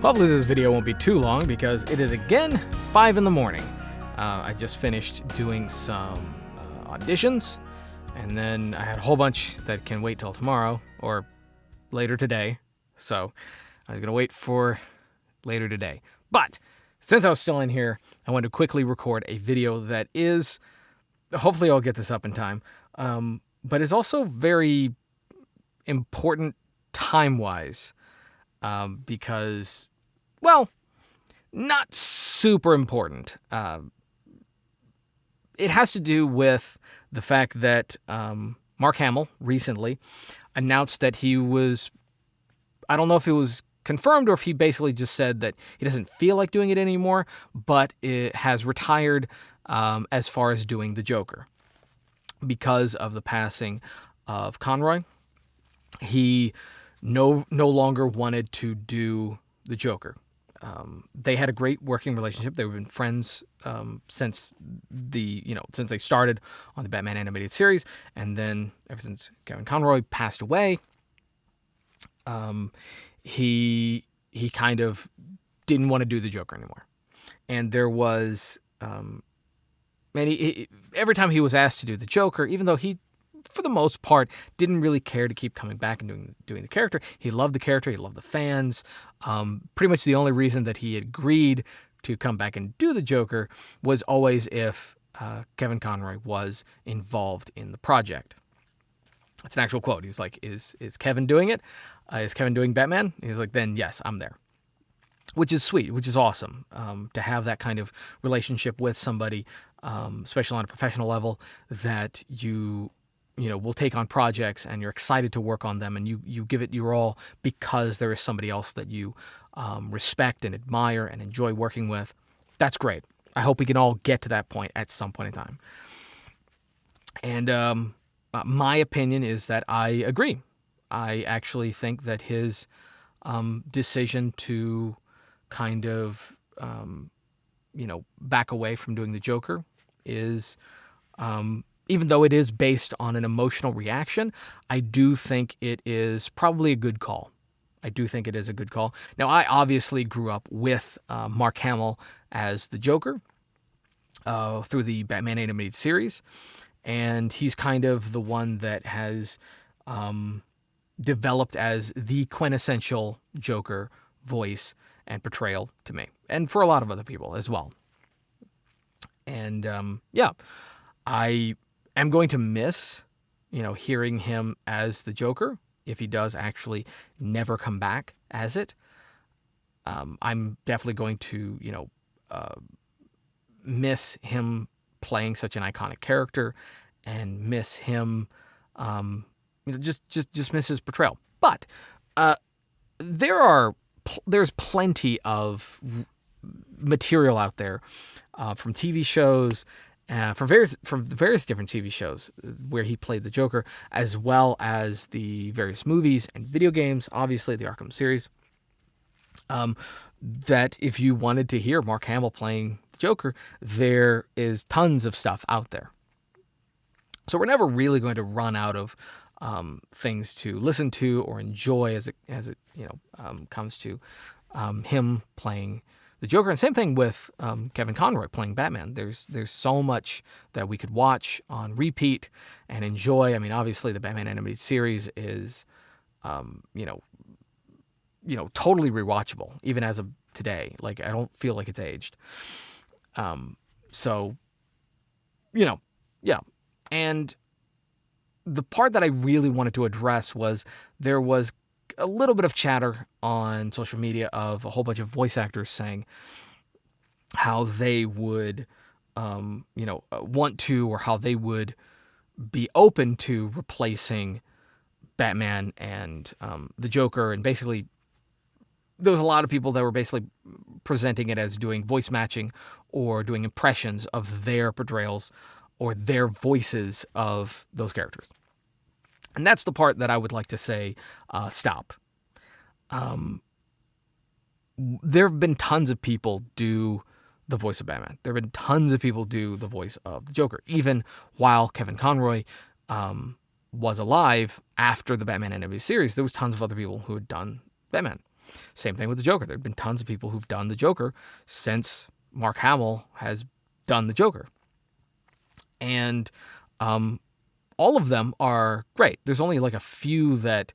Hopefully this video won't be too long because it is again 5 in the morning. I just finished doing some auditions, and then I had a whole bunch that can wait till tomorrow or later today. So I was going to wait for later today. But since I was still in here, I wanted to quickly record a video that is, hopefully I'll get this up in time, but is also very important time-wise because, well, not super important. It has to do with the fact that Mark Hamill recently announced that he was, I don't know if it was confirmed or if he basically just said that he doesn't feel like doing it anymore, but it has retired as far as doing the Joker. Because of the passing of Conroy, he no longer wanted to do the Joker. They had a great working relationship. They've been friends since they started on the Batman animated series, and then ever since Kevin Conroy passed away, he kind of didn't want to do the Joker anymore. And there was every time he was asked to do the Joker, even though he, for the most part, didn't really care to keep coming back and doing the character. He loved the character. He loved the fans. Pretty much the only reason that he agreed to come back and do the Joker was always if Kevin Conroy was involved in the project. It's an actual quote. He's like, is Kevin doing it? Is Kevin doing Batman? He's like, then yes, I'm there. Which is sweet, which is awesome to have that kind of relationship with somebody, especially on a professional level, that you will take on projects and you're excited to work on them and you give it your all because there is somebody else that you respect and admire and enjoy working with. That's great. I hope we can all get to that point at some point in time. And my opinion is that I agree. I actually think that his decision to kind of, back away from doing the Joker is, even though it is based on an emotional reaction, I do think it is probably a good call. I do think it is a good call. Now, I obviously grew up with Mark Hamill as the Joker through the Batman animated series, and he's kind of the one that has developed as the quintessential Joker voice and portrayal to me, and for a lot of other people as well. And I am going to miss, hearing him as the Joker if he does actually never come back as it. I'm definitely going to, miss him playing such an iconic character and miss him, just miss his portrayal. But there's plenty of material out there from TV shows, from various different TV shows where he played the Joker, as well as the various movies and video games, obviously the Arkham series, that if you wanted to hear Mark Hamill playing the Joker, there is tons of stuff out there. So we're never really going to run out of things to listen to or enjoy as it comes to him playing the Joker. And same thing with Kevin Conroy playing Batman. There's so much that we could watch on repeat and enjoy. I mean, obviously the Batman animated series is totally rewatchable even as of today. Like, I don't feel like it's aged. Yeah. And the part that I really wanted to address was there was a little bit of chatter on social media of a whole bunch of voice actors saying how they would, want to, or how they would be open to replacing Batman and the Joker. And basically, there was a lot of people that were basically presenting it as doing voice matching or doing impressions of their portrayals or their voices of those characters. And that's the part that I would like to say, stop. There have been tons of people do the voice of Batman. There have been tons of people do the voice of the Joker. Even while Kevin Conroy was alive after the Batman animated series, there was tons of other people who had done Batman. Same thing with the Joker. There have been tons of people who've done the Joker since Mark Hamill has done the Joker. And all of them are great. There's only like a few that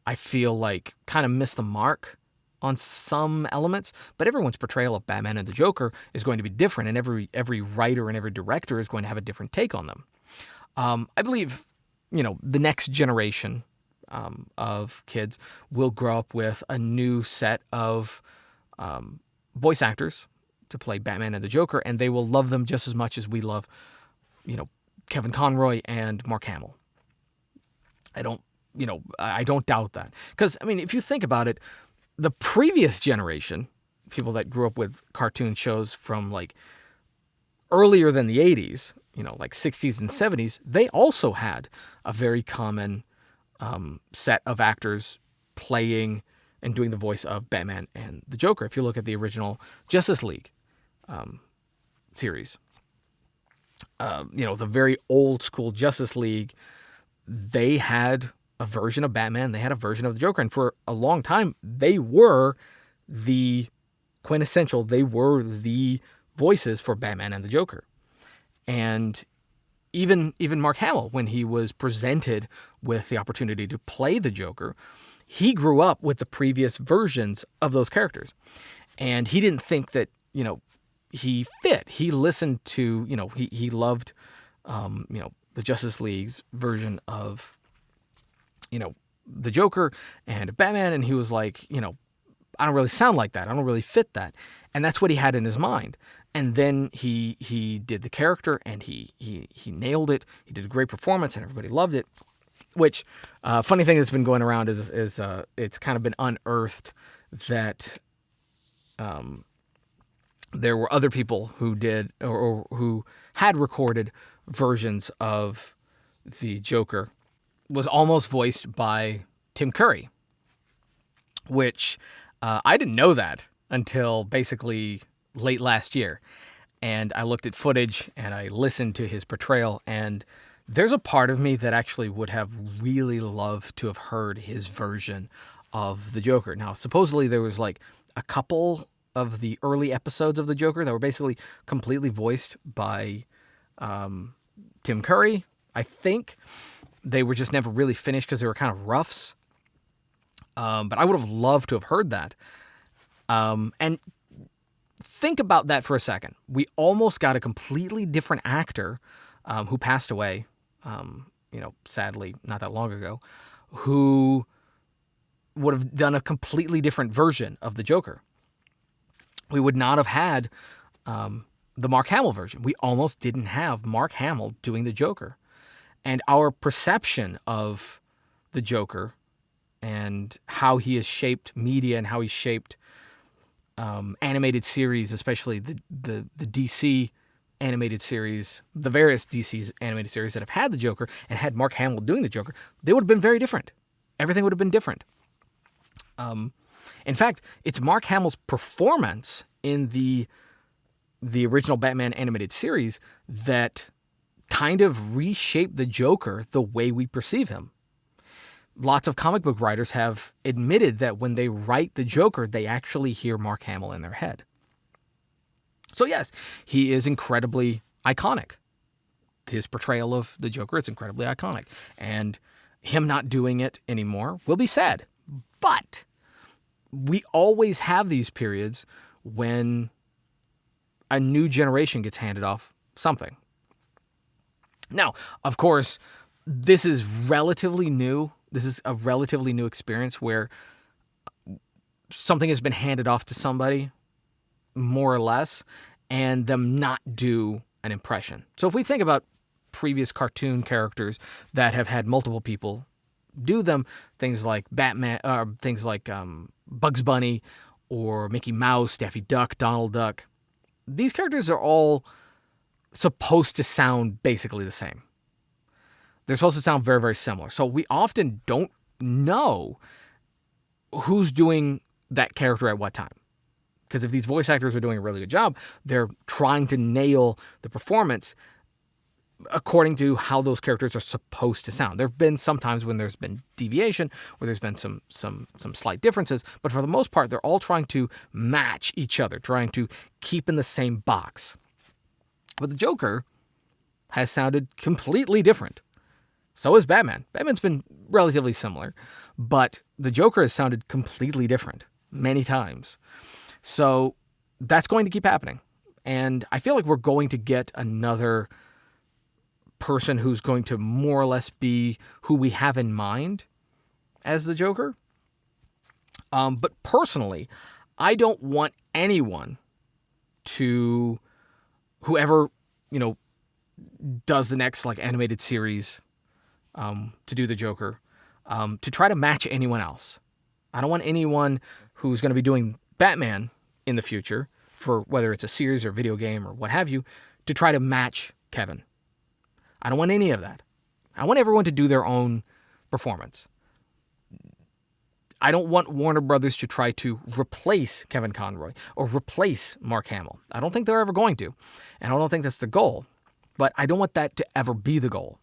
I feel like kind of miss the mark on some elements, but everyone's portrayal of Batman and the Joker is going to be different, and every writer and every director is going to have a different take on them. I believe, the next generation of kids will grow up with a new set of voice actors to play Batman and the Joker, and they will love them just as much as we love, Kevin Conroy and Mark Hamill. I don't doubt that. Because, if you think about it, the previous generation, people that grew up with cartoon shows from like earlier than the 80s, like 60s and 70s, they also had a very common set of actors playing and doing the voice of Batman and the Joker. If you look at the original Justice League series, the very old school Justice League, they had a version of Batman, they had a version of the Joker, and for a long time, they were the quintessential, they were the voices for Batman and the Joker. And even Mark Hamill, when he was presented with the opportunity to play the Joker, he grew up with the previous versions of those characters. And he didn't think that, he fit. He listened to, he loved, the Justice League's version of, the Joker and Batman, and he was like, I don't really sound like that. I don't really fit that. And that's what he had in his mind. And then he did the character, and he nailed it. He did a great performance, and everybody loved it. Which, funny thing that's been going around is it's kind of been unearthed that there were other people who did or who had recorded versions of the Joker was almost voiced by Tim Curry, which I didn't know that until basically late last year. And I looked at footage and I listened to his portrayal, and there's a part of me that actually would have really loved to have heard his version of the Joker. Now, supposedly there was like a couple of the early episodes of the Joker that were basically completely voiced by Tim Curry. I think they were just never really finished because they were kind of roughs. But I would have loved to have heard that. And think about that for a second. We almost got a completely different actor who passed away, sadly, not that long ago, who would have done a completely different version of the Joker. We would not have had the Mark Hamill version. We almost didn't have Mark Hamill doing the Joker. And our perception of the Joker and how he has shaped media and how he's shaped animated series, especially the DC animated series, the various DC's animated series that have had the Joker and had Mark Hamill doing the Joker, they would have been very different. Everything would have been different. In fact, it's Mark Hamill's performance in the original Batman animated series that kind of reshaped the Joker the way we perceive him. Lots of comic book writers have admitted that when they write the Joker, they actually hear Mark Hamill in their head. So yes, he is incredibly iconic. His portrayal of the Joker is incredibly iconic. And him not doing it anymore will be sad. But we always have these periods when a new generation gets handed off something. Now, of course, this is relatively new. This is a relatively new experience where something has been handed off to somebody, more or less, and them not do an impression. So if we think about previous cartoon characters that have had multiple people do them, things like Batman, things like Bugs Bunny or Mickey Mouse, Daffy Duck, Donald Duck, these characters are all supposed to sound basically the same. They're supposed to sound very, very similar. So we often don't know who's doing that character at what time. Because if these voice actors are doing a really good job, they're trying to nail the performance. according to how those characters are supposed to sound. There have been some times when there's been deviation, where there's been some slight differences, but for the most part, they're all trying to match each other, trying to keep in the same box. But the Joker has sounded completely different. So has Batman. Batman's been relatively similar, but the Joker has sounded completely different many times. So that's going to keep happening. And I feel like we're going to get another person who's going to more or less be who we have in mind as the Joker. But personally, I don't want anyone to, whoever, does the next like animated series to do the Joker, to try to match anyone else. I don't want anyone who's going to be doing Batman in the future, for whether it's a series or video game or what have you, to try to match Kevin. I don't want any of that. I want everyone to do their own performance. I don't want Warner Brothers to try to replace Kevin Conroy or replace Mark Hamill. I don't think they're ever going to, and I don't think that's the goal. But I don't want that to ever be the goal.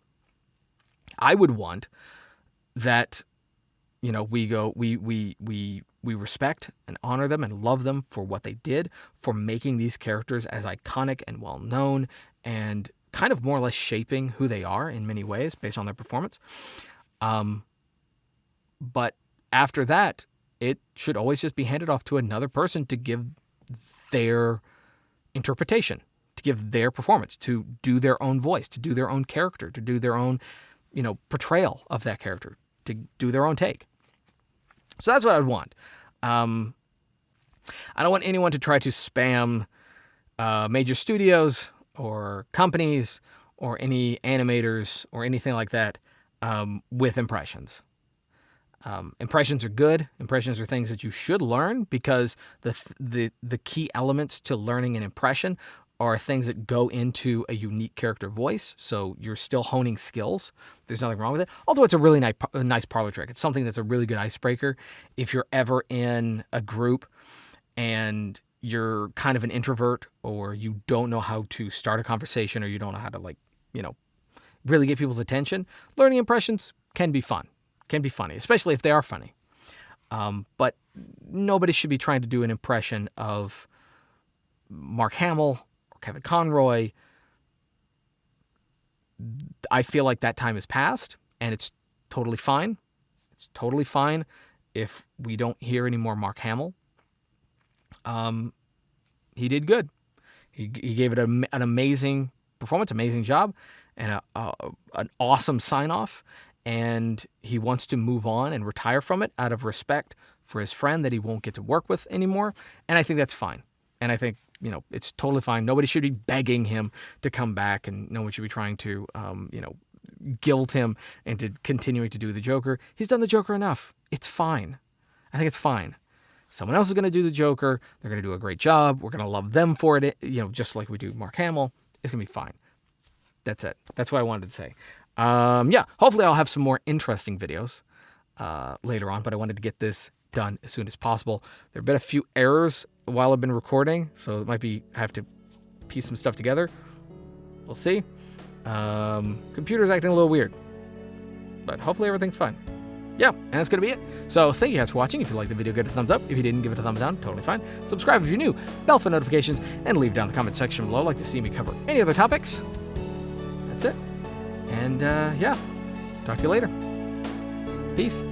I would want that, we respect and honor them and love them for what they did, for making these characters as iconic and well-known and kind of more or less shaping who they are in many ways based on their performance. But after that, it should always just be handed off to another person to give their interpretation, to give their performance, to do their own voice, to do their own character, to do their own, portrayal of that character, to do their own take. So that's what I'd want. I don't want anyone to try to spam major studios or companies or any animators or anything like that with impressions. Impressions are good. Impressions are things that you should learn, because the key elements to learning an impression are things that go into a unique character voice. So you're still honing skills. There's nothing wrong with it. Although it's a really nice parlor trick. It's something that's a really good icebreaker. If you're ever in a group and you're kind of an introvert, or you don't know how to start a conversation, or you don't know how to really get people's attention, learning impressions can be fun. Can be funny, especially if they are funny. But nobody should be trying to do an impression of Mark Hamill or Kevin Conroy. I feel like that time has passed, and it's totally fine. It's totally fine if we don't hear any more Mark Hamill. He did good. He gave it an amazing performance, amazing job, and an awesome sign-off. And he wants to move on and retire from it out of respect for his friend that he won't get to work with anymore. And I think that's fine. And I think, it's totally fine. Nobody should be begging him to come back, and no one should be trying to, guilt him into continuing to do the Joker. He's done the Joker enough. It's fine. I think it's fine. Someone else is going to do the Joker. They're going to do a great job. We're going to love them for it, just like we do Mark Hamill. It's going to be fine. That's it. That's what I wanted to say. Hopefully I'll have some more interesting videos later on, but I wanted to get this done as soon as possible. There have been a few errors while I've been recording, so it might be I have to piece some stuff together. We'll see. Computer's acting a little weird, but hopefully everything's fine. Yeah, and that's going to be it. So thank you guys for watching. If you liked the video, give it a thumbs up. If you didn't, give it a thumbs down. Totally fine. Subscribe if you're new. Bell for notifications, and leave down in the comment section below. Like to see me cover any other topics. That's it. And talk to you later. Peace.